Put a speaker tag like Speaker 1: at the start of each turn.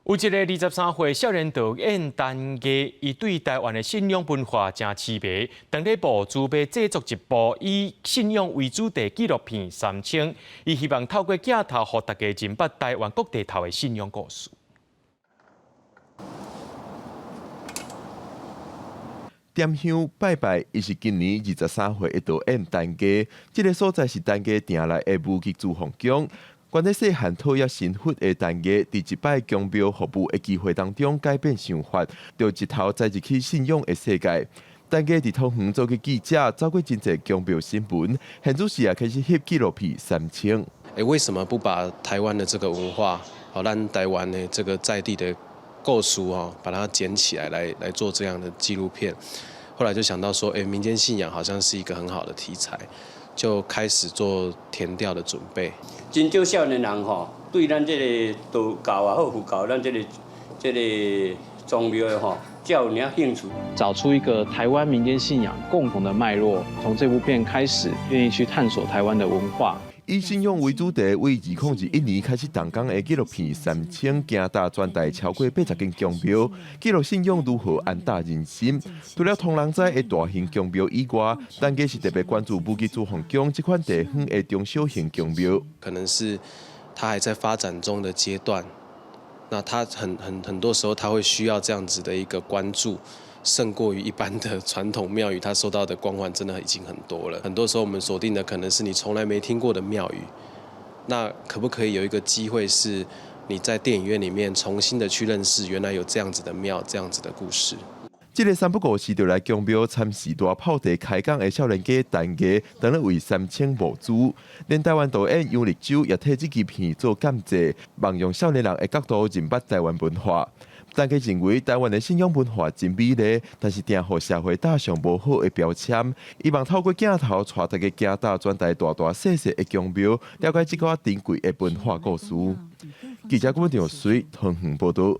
Speaker 1: 有一个23岁少年导演陈家，伊对台湾的信仰文化真痴迷，当日部准备制作一部以信仰为主题纪录片《三清》，伊希望透过镜头，让大家认捌台湾各地头的信仰故事。
Speaker 2: 点香拜拜，伊是今年23岁的导演陈家。这个所在是陈家定来的武吉主皇宫。关在细汉讨业神佛的陈家，伫一摆供庙服务的机会当中改变想法，就一头栽入去信仰的世界。陈家伫通园做个记者，走过真侪供庙新闻，现主时也开始翕纪录片《三清》。
Speaker 3: 为什么不把台湾的这个文化，让台湾的这个在地的构书把它捡起来，来做这样的纪录片？后来就想到说，民间信仰好像是一个很好的题材。就开始做田调的准备。
Speaker 4: 真少少年人对咱这个道教也好，佛教咱这个宗庙的较有兴趣。
Speaker 5: 找出一个台湾民间信仰共同的脉络，从这部片开始，愿意去探索台湾的文化。
Speaker 2: 以信仰为主题，为2001年开始动工的纪录片《三清》，行大全台超过80间宫庙，记录信仰如何安大人心。除了通人知的大型宫庙以外，陈家是特别关注武吉主皇宫这款地方的中小型宫庙。
Speaker 3: 可能是它还在发展中的阶段，那它很多时候它会需要这样子的一个关注。胜过于一般的传统庙宇，它受到的光环真的已经很多了。很多时候我们锁定的可能是你从来没听过的庙宇，那可不可以有一个机会是你在电影院里面重新的去认识原来有这样子的庙、这样子的故事？
Speaker 2: 这个三不五时就来宫庙参视大炮地开讲的少年家陈家，当日为三清募资，连台湾导演杨立洲也替这支片做感谢，望用少年人的角度认捌台湾文化。陈家认为台湾的信仰文化真美丽，但是定予社会打上无好的标签。希望透过镜头，带大家行到全台大大小小的宫庙，了解这个珍贵的文化故事。记者郭定水，桃园报道。